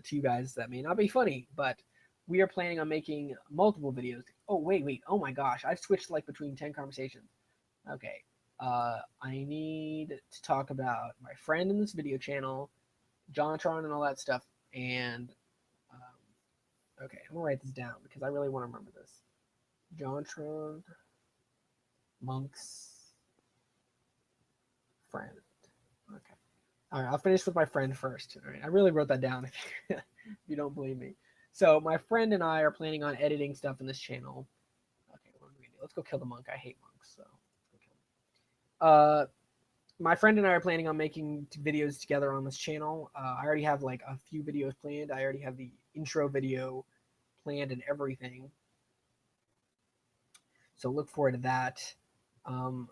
To you guys, that may not be funny, but we are planning on making multiple videos. Oh, wait, wait. Oh my gosh, I've switched like between 10 conversations. Okay. I need to talk about my friend in this video channel, Jontron, and all that stuff. And okay, I'm gonna write this down because I really want to remember this. Jontron, monks, friend. Okay. All right, I'll finish with my friend first. All right, I really wrote that down if you don't believe me. So my friend and I are planning on editing stuff in this channel. Okay, what are we gonna do? Let's go kill the monk. I hate monks, so let's go kill him. My friend and I are planning on making videos together on this channel. I already have like a few videos planned. I already have the intro video planned and everything. So look forward to that. Um,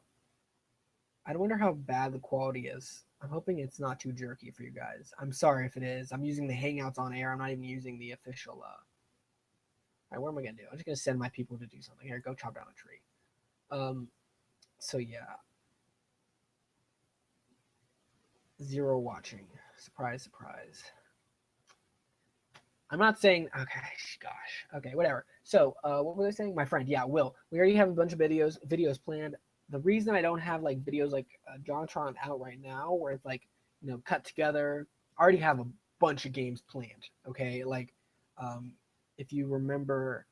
I wonder how bad the quality is. I'm hoping it's not too jerky for you guys. I'm sorry if it is. I'm using the Hangouts on air. I'm not even using the official. All right, what am I gonna do? I'm just gonna send my people to do something. Here, go chop down a tree. Um, so yeah, zero watching. Surprise, surprise. I'm not saying okay, gosh, okay, whatever. So, what was I saying? My friend, yeah, Will. We already have a bunch of videos planned. The reason I don't have like videos like JonTron out right now, where it's like, you know, cut together. I already have a bunch of games planned. Okay, like, um, if you remember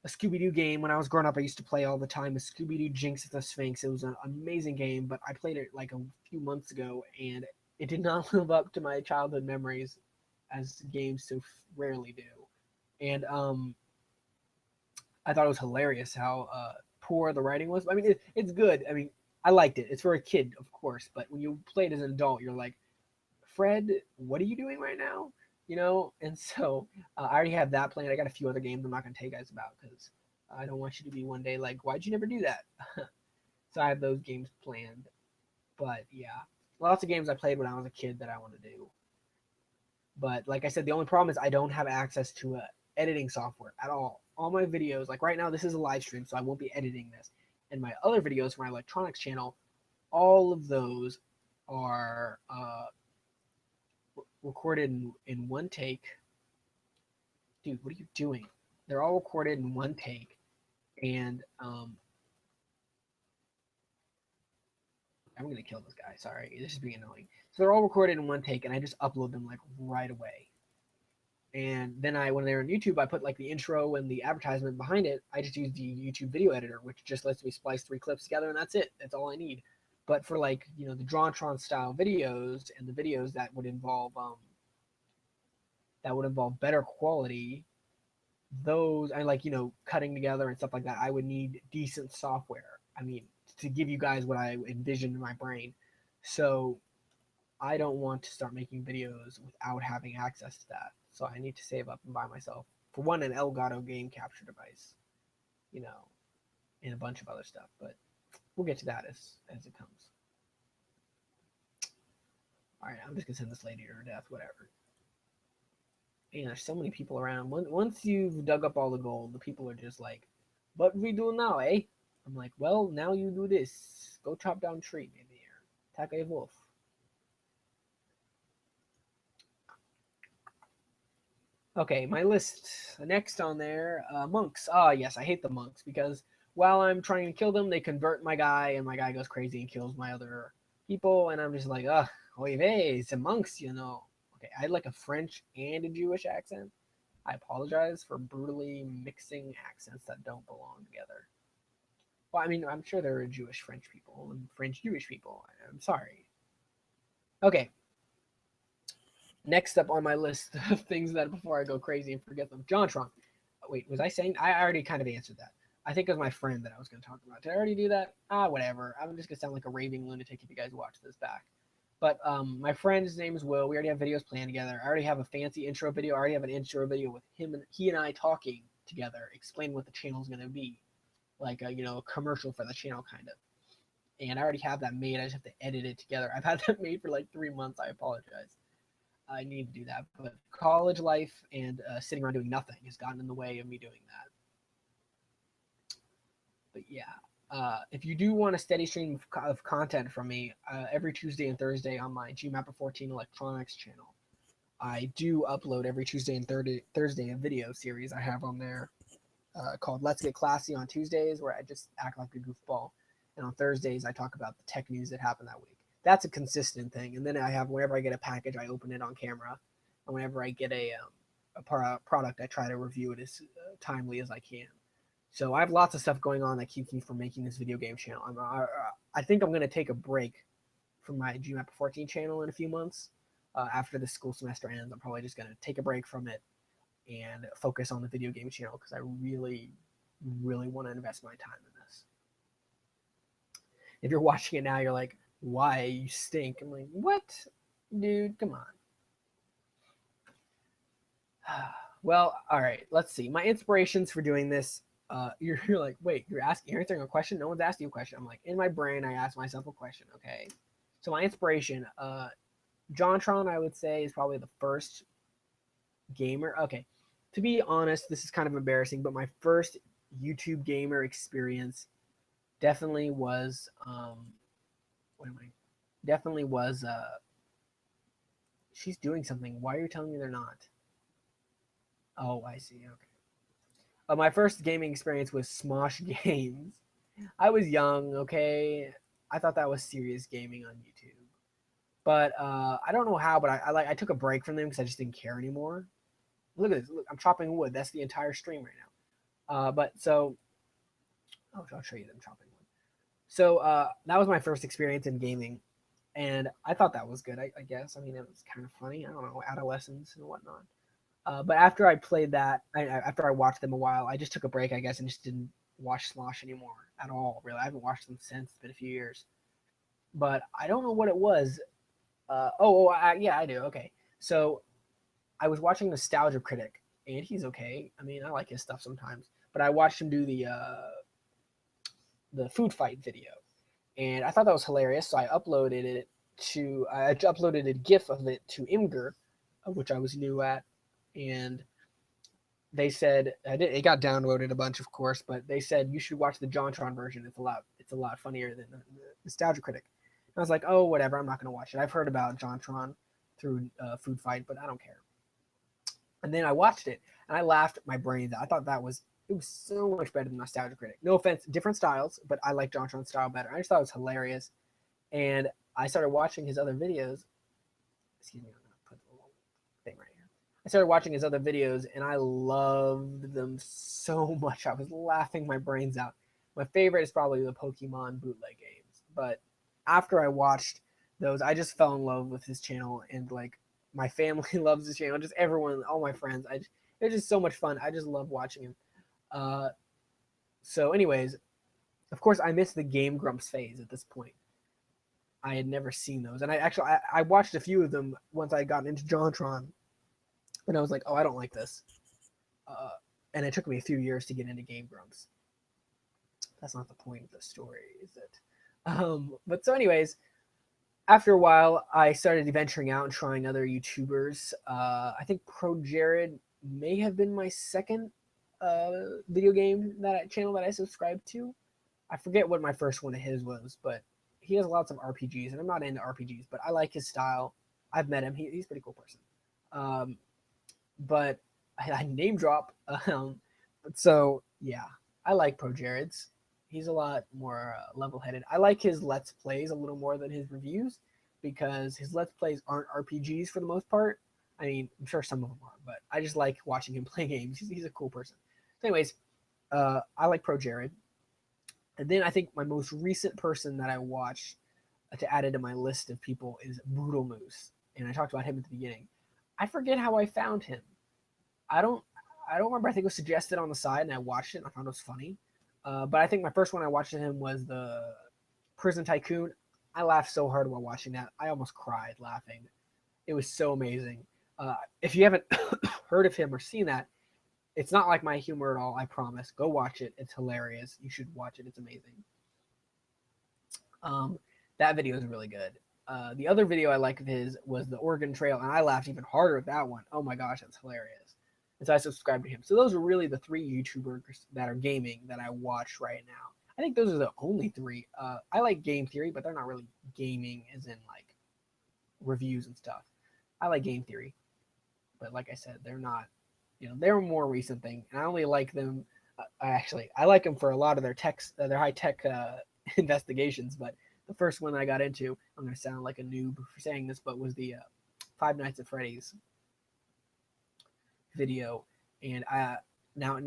a Scooby Doo game when I was growing up, I used to play all the time. A Scooby Doo Jinx the Sphinx. It was an amazing game, but I played it like a few months ago, and it did not live up to my childhood memories, as games so rarely do. And I thought it was hilarious how poor the writing was. I mean, it's good. I mean, I liked it. It's for a kid, of course, but when you play it as an adult, you're like, Fred, what are you doing right now? You know, and so I already have that planned. I got a few other games I'm not going to tell you guys about because I don't want you to be one day like, why'd you never do that? So I have those games planned. But yeah, lots of games I played when I was a kid that I want to do. But like I said, the only problem is I don't have access to a editing software at all. All my videos, like right now, this is a live stream, so I won't be editing this. And my other videos for my electronics channel, all of those are recorded in one take. Dude, what are you doing? They're all recorded in one take, and I'm gonna kill this guy. Sorry, this is being annoying. So they're all recorded in one take, and I just upload them like right away. And then when they're on YouTube, I put like the intro and the advertisement behind it. I just use the YouTube video editor, which just lets me splice 3 clips together, and that's it. That's all I need. But for like, you know, the Drawntron style videos and the videos that would involve better quality, those I like, you know, cutting together and stuff like that, I would need decent software. I mean, to give you guys what I envisioned in my brain. So I don't want to start making videos without having access to that. So I need to save up and buy myself, for one, an Elgato game capture device, you know, and a bunch of other stuff. But we'll get to that as it comes. All right, I'm just gonna send this lady to her death. Whatever. Man, there's so many people around. Once you've dug up all the gold, the people are just like, "What we do now, eh?" I'm like, well, now you do this. Go chop down tree, maybe, or attack a wolf. Okay, my list. Next on there, monks. Ah, yes, I hate the monks because while I'm trying to kill them, they convert my guy, and my guy goes crazy and kills my other people, and I'm just like, ugh, oy vey, it's the monks, you know. Okay, I had like a French and a Jewish accent. I apologize for brutally mixing accents that don't belong together. Well, I mean, I'm sure there are Jewish French people and French Jewish people. I'm sorry. Okay, next up on my list of things that before I go crazy and forget them, JonTron. Wait, was I saying? I already kind of answered that. I think it was my friend that I was going to talk about. Did I already do that? Ah, whatever. I'm just going to sound like a raving lunatic if you guys watch this back. But my friend's name is Will. We already have videos planned together. I already have a fancy intro video. I already have an intro video with him and he and I talking together, explaining what the channel is going to be, like a commercial for the channel, kind of. And I already have that made. I just have to edit it together. I've had that made for like 3 months. I apologize. I need to do that. But college life and sitting around doing nothing has gotten in the way of me doing that. But yeah, if you do want a steady stream of content from me every Tuesday and Thursday on my GMapper 14 Electronics channel, I do upload every Tuesday and Thursday a video series I have on there called Let's Get Classy on Tuesdays, where I just act like a goofball. And on Thursdays, I talk about the tech news that happened that week. That's a consistent thing. And then I have, whenever I get a package, I open it on camera. And whenever I get a product, I try to review it as timely as I can. So I have lots of stuff going on that keeps me from making this video game channel. I think I'm going to take a break from my GMapper 14 channel in a few months. After the school semester ends, I'm probably just going to take a break from it and focus on the video game channel because I really, really want to invest my time in this. If you're watching it now, you're like, why? You stink. I'm like, what? Dude, come on. Well, all right, let's see. My inspirations for doing this, you're like, wait, you're answering a question? No one's asking you a question. I'm like, in my brain, I ask myself a question, okay? So my inspiration, JonTron, I would say, is probably the first gamer. Okay, to be honest, this is kind of embarrassing, but my first YouTube gamer experience definitely was what am I? Definitely was she's doing something. Why are you telling me they're not? Oh, I see. Okay. My first gaming experience was Smosh Games. I was young, okay. I thought that was serious gaming on YouTube. But I don't know how, but I took a break from them because I just didn't care anymore. Look at this. Look, I'm chopping wood. That's the entire stream right now. But so, oh, I'll show you them chopping wood. So that was my first experience in gaming, and I thought that was good. I guess. I mean, it was kind of funny. I don't know, adolescence and whatnot. But after I played that, after I watched them a while, I just took a break, I guess, and just didn't watch Smosh anymore at all. Really, I haven't watched them since. It's been a few years, but I don't know what it was. Yeah, I do. Okay, so I was watching Nostalgia Critic, and he's okay. I mean, I like his stuff sometimes, but I watched him do the food fight video, and I thought that was hilarious. So I uploaded a GIF of it to Imgur, which I was new at, and they said it got downloaded a bunch, of course, but they said you should watch the JonTron version. It's a lot funnier than the Nostalgia Critic. And I was like, oh, whatever, I'm not gonna watch it. I've heard about JonTron through Food Fight, but I don't care. And then I watched it and I laughed my brains out. I thought it was so much better than Nostalgia Critic. No offense, different styles, but I like JonTron's style better. I just thought it was hilarious, and I started watching his other videos. Excuse me, I'm gonna put the little thing right here. I started watching his other videos and I loved them so much. I was laughing my brains out. My favorite is probably the Pokemon bootleg games, but after I watched those, I just fell in love with his channel, and like my family loves his channel. Just everyone, all my friends. It's just so much fun. I just love watching him. Uh, so, anyways, of course, I missed the Game Grumps phase at this point. I had never seen those, and I watched a few of them once I got into JonTron, and I was like, oh, I don't like this. Uh, and it took me a few years to get into Game Grumps. That's not the point of the story, is it? But so, anyways, after a while, I started venturing out and trying other YouTubers. I think Pro Jared may have been my second video game channel that I subscribed to. I forget what my first one of his was, but he has lots of RPGs, and I'm not into RPGs, but I like his style. I've met him. He's a pretty cool person. Um, but I name drop. So yeah, I like ProJared's. He's a lot more level-headed. I like his Let's Plays a little more than his reviews because his Let's Plays aren't RPGs for the most part. I mean, I'm sure some of them are, but I just like watching him play games. He's a cool person. So anyways, I like ProJared. And then I think my most recent person that I watched to add into my list of people is Boodle Moose, and I talked about him at the beginning. I forget how I found him. I don't I don't remember. I think it was suggested on the side, and I watched it. And I found it was funny. But I think my first one I watched of him was the Prison Tycoon. I laughed so hard while watching that. I almost cried laughing. It was so amazing. If you haven't heard of him or seen that, it's not like my humor at all. I promise. Go watch it. It's hilarious. You should watch it. It's amazing. Um, that video is really good. The other video I like of his was the Oregon Trail, and I laughed even harder at that one. Oh my gosh, that's hilarious. And so I subscribed to him. So those are really the three YouTubers that are gaming that I watch right now. I think those are the only three. I like Game Theory, but they're not really gaming as in like reviews and stuff. I like Game Theory, but like I said, they're not. They're a more recent thing, and I only like them. I like them for a lot of their high tech investigations. But the first one I got into, I'm gonna sound like a noob for saying this, but was the Five Nights at Freddy's video, and now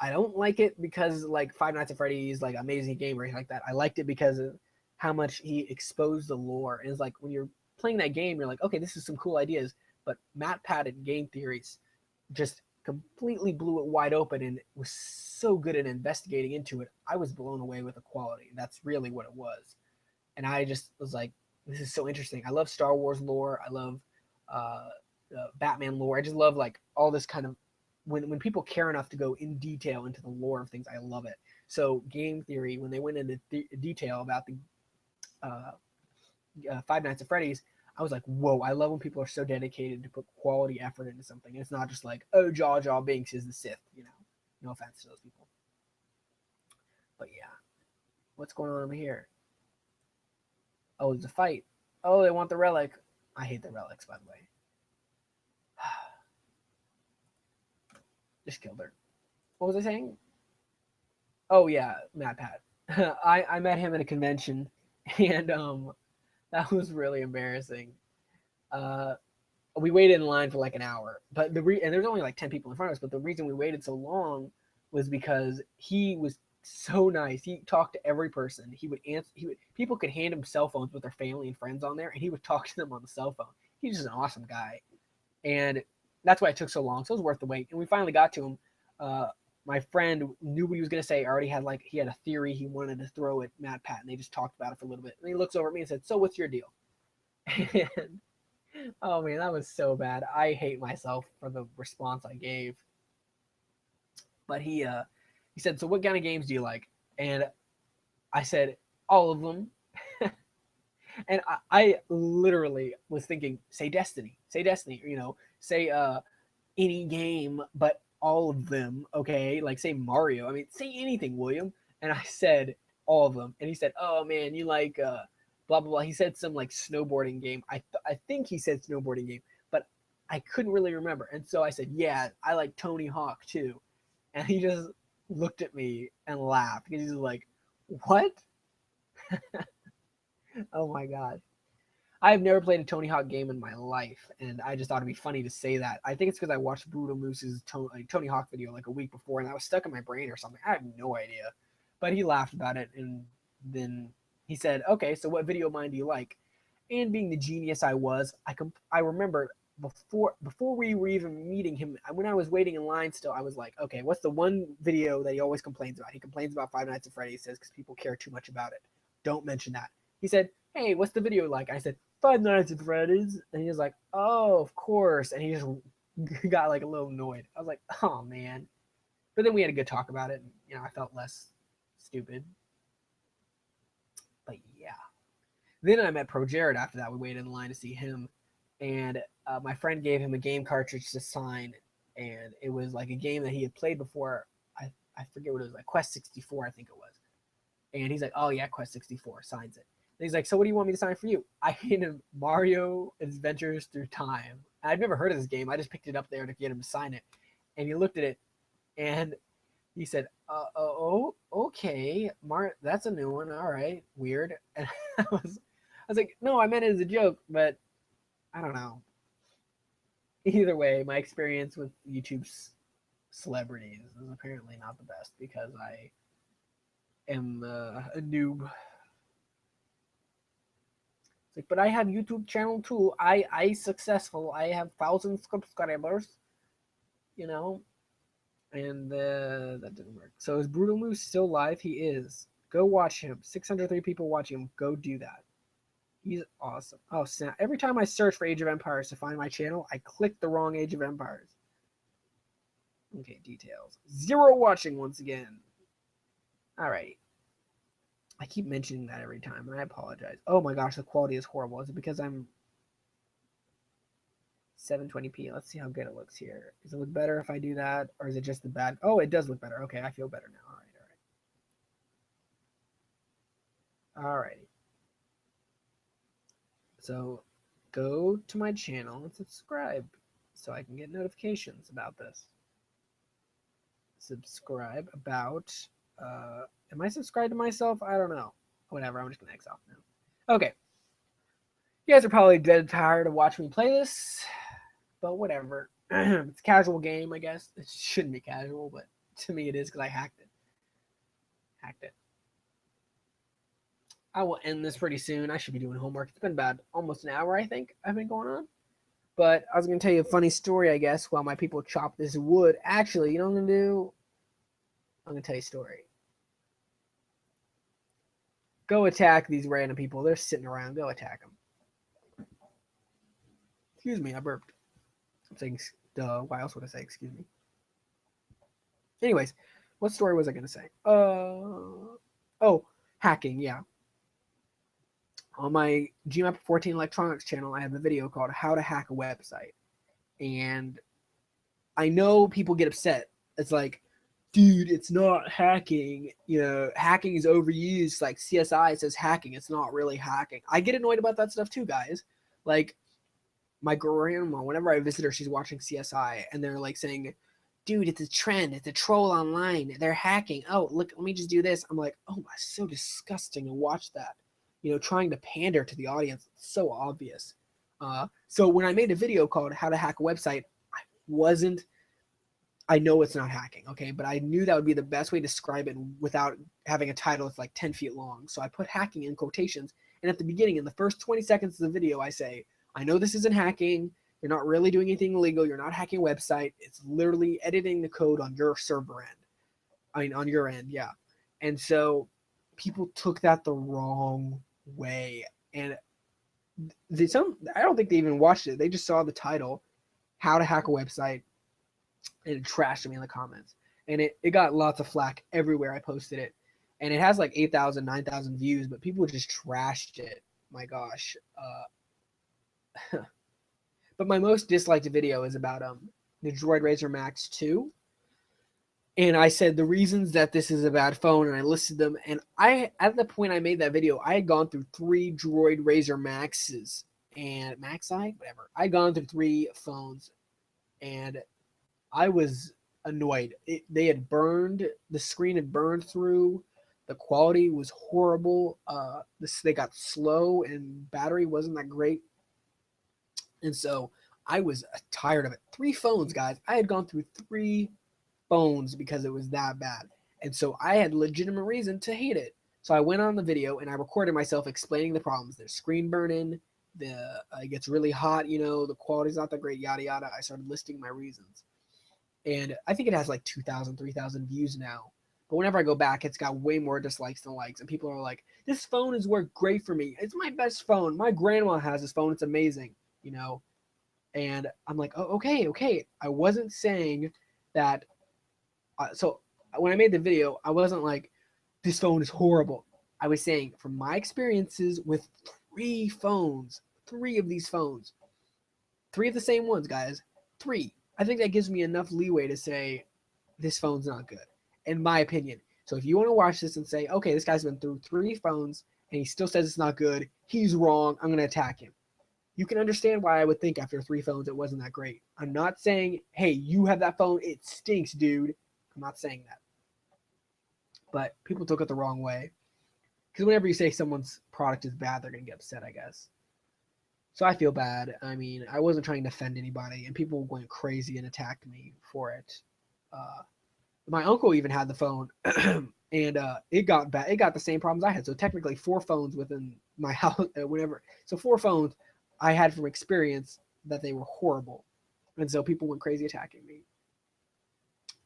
I don't like it because like Five Nights at Freddy's like Amazing Game or anything like that. I liked it because of how much he exposed the lore. And it's like when you're playing that game, you're like, okay, this is some cool ideas. But MatPat and Game Theories just completely blew it wide open and was so good at investigating into it. I was blown away with the quality. That's really what it was. And I just was like, this is so interesting. I love Star Wars lore. I love uh, Batman lore. I just love like all this kind of when people care enough to go in detail into the lore of things. I love it. So Game Theory, when they went into detail about the Five Nights at Freddy's, I was like, whoa, I love when people are so dedicated to put quality effort into something. It's not just like, oh, Jar Jar Binks is the Sith, No offense to those people. But yeah. What's going on over here? Oh, there's a fight. Oh, they want the relic. I hate the relics, by the way. Just killed her. What was I saying? Oh yeah, MatPat. I met him at a convention, and that was really embarrassing. Uh, we waited in line for like an hour, but and there's only like 10 people in front of us. But the reason we waited so long was because he was so nice. He talked to every person. He would answer. People could hand him cell phones with their family and friends on there, and he would talk to them on the cell phone. He's just an awesome guy, and that's why it took so long. So it was worth the wait. And we finally got to him. My friend knew what he was gonna say. Already had he had a theory he wanted to throw at MatPat, and they just talked about it for a little bit. And he looks over at me and said, "So what's your deal?" And oh man, that was so bad. I hate myself for the response I gave. But he said, "So what kind of games do you like?" And I said, "All of them." And I literally was thinking, say Destiny, say any game, but all of them, okay? Like say Mario. I mean, say anything, William. And I said all of them. And he said, "Oh man, you like blah blah blah." He said some like snowboarding game. I think he said snowboarding game, but I couldn't really remember. And so I said, "Yeah, I like Tony Hawk too." And he just looked at me and laughed because he's like, "What?" Oh my god. I've never played a Tony Hawk game in my life, and I just thought it'd be funny to say that. I think it's because I watched Boodle Moose's Tony Hawk video like a week before, and that was stuck in my brain or something. I have no idea. But he laughed about it, and then he said, "Okay, so what video of mine do you like?" And being the genius I was, I remember before we were even meeting him, when I was waiting in line still, I was like, "Okay, what's the one video that he always complains about?" He complains about Five Nights at Freddy's, says because people care too much about it. Don't mention that. He said, "Hey, what's the video like?" I said, Five Nights at Freddy's. And he was like, "Oh, of course." And he just got like a little annoyed. I was like, "Oh, man." But then we had a good talk about it. And, I felt less stupid. But yeah. Then I met ProJared after that. We waited in line to see him. And my friend gave him a game cartridge to sign. And it was like a game that he had played before. I forget what it was, like Quest 64, I think it was. And he's like, oh yeah, Quest 64, signs it. And he's like, so what do you want me to sign for you? I made him Mario Adventures Through Time. I've never heard of this game. I just picked it up there to get him to sign it. And he looked at it and he said, oh, okay, that's a new one. All right, weird. And I was like, no, I meant it as a joke, but I don't know. Either way, my experience with YouTube's celebrities is apparently not the best because I am a noob. It's like, but I have YouTube channel too. I successful. I have 1,000 subscribers. You know, and that didn't work. So is Brutal Moose still live? He is. Go watch him. 603 people watching him. Go do that. He's awesome. Oh snap! Every time I search for Age of Empires to find my channel, I click the wrong Age of Empires. Okay, details. 0 watching once again. Alright. I keep mentioning that every time, and I apologize. Oh my gosh, the quality is horrible. Is it because I'm 720p? Let's see how good it looks here. Does it look better if I do that, or is it just the bad? Oh, it does look better. Okay, I feel better now. Alright. So, go to my channel and subscribe so I can get notifications about this. Subscribe about am I subscribed to myself? I don't know. Whatever, I'm just gonna X off now. Okay. You guys are probably dead tired of watching me play this, but whatever. It's a casual game, I guess. It shouldn't be casual, but to me it is because I hacked it. I will end this pretty soon. I should be doing homework. It's been about almost an hour, I think, I've been going on. But I was going to tell you a funny story, I guess, while my people chop this wood. Actually, you know what I'm going to do? I'm going to tell you a story. Go attack these random people. They're sitting around. Go attack them. Excuse me, I burped. I'm saying, duh, why else would I say excuse me? Anyways, what story was I going to say? Oh, hacking, yeah. On my GMAP 14 Electronics channel, I have a video called How to Hack a Website. And I know people get upset. It's like, dude, it's not hacking. You know, hacking is overused. Like CSI says hacking. It's not really hacking. I get annoyed about that stuff too, guys. Like my grandma, whenever I visit her, she's watching CSI and they're like saying, dude, it's a trend. It's a troll online. They're hacking. Oh, look, let me just do this. I'm like, oh, that's so disgusting to watch that. You know, trying to pander to the audience. It's so obvious. So when I made a video called How to Hack a Website, I know it's not hacking, okay? But I knew that would be the best way to describe it without having a title that's like 10 feet long. So I put hacking in quotations. And at the beginning, in the first 20 seconds of the video, I say, I know this isn't hacking. You're not really doing anything illegal. You're not hacking a website. It's literally editing the code on your server end. I mean, on your end, yeah. And so people took that the wrong way. And I don't think they even watched it. They just saw the title, How to Hack a Website, and it trashed me in the comments. And it got lots of flack everywhere I posted it. And it has like 8,000, 9,000 views, but people just trashed it. My gosh. But my most disliked video is about the Droid Razor Max 2. And I said the reasons that this is a bad phone, and I listed them. And at the point I made that video, I had gone through 3 Droid Razor Maxes and Maxi, whatever. I had gone through 3 phones, and I was annoyed. They had burned, the screen had burned through. The quality was horrible. They got slow, and battery wasn't that great. And so I was tired of it. 3 phones, guys. I had gone through 3 phones because it was that bad. And so I had legitimate reason to hate it. So I went on the video and I recorded myself explaining the problems. There's screen burn-in, it gets really hot, you know, the quality's not that great, yada yada. I started listing my reasons. And I think it has like 2,000, 3,000 views now. But whenever I go back, it's got way more dislikes than likes. And people are like, this phone has worked great for me. It's my best phone. My grandma has this phone. It's amazing, you know. And I'm like, oh, okay. I wasn't saying that. So when I made the video, I wasn't like, this phone is horrible. I was saying from my experiences with 3 phones, 3 of these phones, 3 of the same ones, guys, 3. I think that gives me enough leeway to say this phone's not good, in my opinion. So if you want to watch this and say, okay, this guy's been through 3 phones and he still says it's not good, he's wrong, I'm going to attack him. You can understand why I would think after 3 phones it wasn't that great. I'm not saying, hey, you have that phone, it stinks, dude. I'm not saying that. But people took it the wrong way. Because whenever you say someone's product is bad, they're going to get upset, I guess. So I feel bad. I mean, I wasn't trying to offend anybody, and people went crazy and attacked me for it. My uncle even had the phone, and it got bad. It got the same problems I had. So technically, 4 phones within my house, whatever. So 4 phones I had from experience that they were horrible, and so people went crazy attacking me.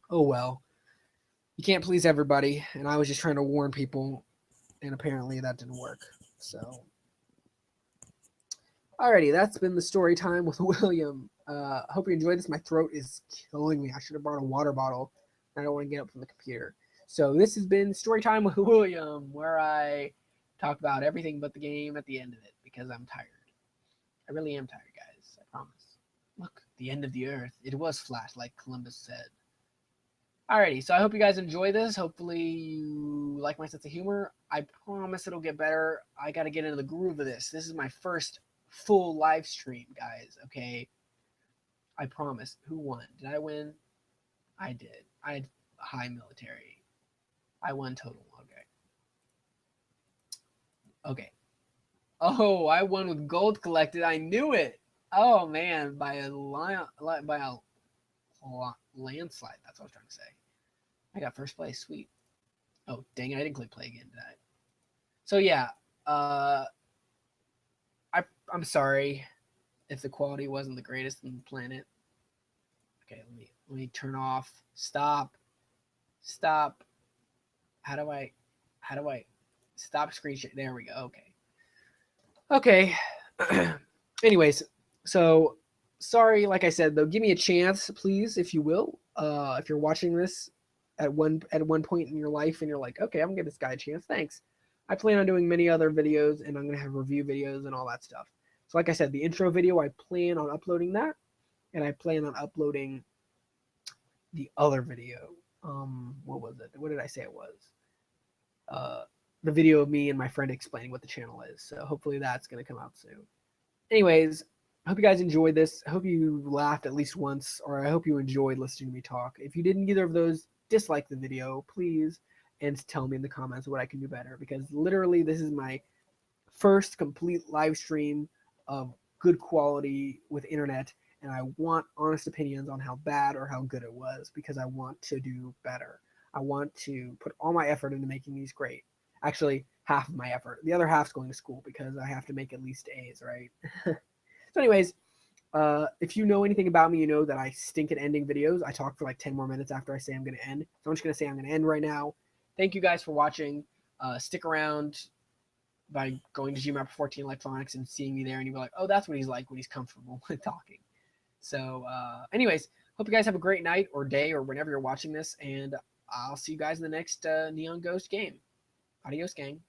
Oh well, you can't please everybody, and I was just trying to warn people, and apparently that didn't work. So, alrighty, that's been the story time with William. Hope you enjoyed this. My throat is killing me. I should have brought a water bottle. I don't want to get up from the computer. So this has been story time with William, where I talk about everything but the game at the end of it because I'm tired. I really am tired, guys. I promise. Look, the end of the earth. It was flat, like Columbus said. Alrighty, so I hope you guys enjoy this. Hopefully you like my sense of humor. I promise it'll get better. I got to get into the groove of this. This is my first full live stream, guys, okay? I promise. Who won? Did I win? I did. I had high military. I won total. Okay. Oh, I won with gold collected. I knew it. Oh man, by a landslide. That's what I was trying to say. I got first place. Sweet. Oh dang it! I didn't click play again, did I? So yeah, I'm sorry if the quality wasn't the greatest on the planet. Okay, let me turn off. Stop. How do I stop screen share? There we go. Okay. Anyways, so sorry, like I said though, give me a chance, please, if you will. If you're watching this at one point in your life and you're like, okay, I'm gonna give this guy a chance, thanks. I plan on doing many other videos and I'm gonna have review videos and all that stuff. So like I said, the intro video, I plan on uploading that, and I plan on uploading the other video. What was it? What did I say it was? The video of me and my friend explaining what the channel is. So hopefully that's gonna come out soon. Anyways, I hope you guys enjoyed this. I hope you laughed at least once, or I hope you enjoyed listening to me talk. If you didn't either of those, dislike the video, please, and tell me in the comments what I can do better, because literally this is my first complete live stream of good quality with internet, and I want honest opinions on how bad or how good it was, because I want to do better. I want to put all my effort into making these great. Actually, half of my effort. The other half's going to school because I have to make at least A's, right? So anyways, if you know anything about me, you know that I stink at ending videos. I talk for like 10 more minutes after I say I'm going to end. So I'm just going to say I'm going to end right now. Thank you guys for watching. Stick around by going to GMAP 14 Electronics and seeing me there, and you'll be like, oh, that's what he's like when he's comfortable with talking. So anyways, hope you guys have a great night or day or whenever you're watching this, and I'll see you guys in the next Neon Ghost game. Adios, gang.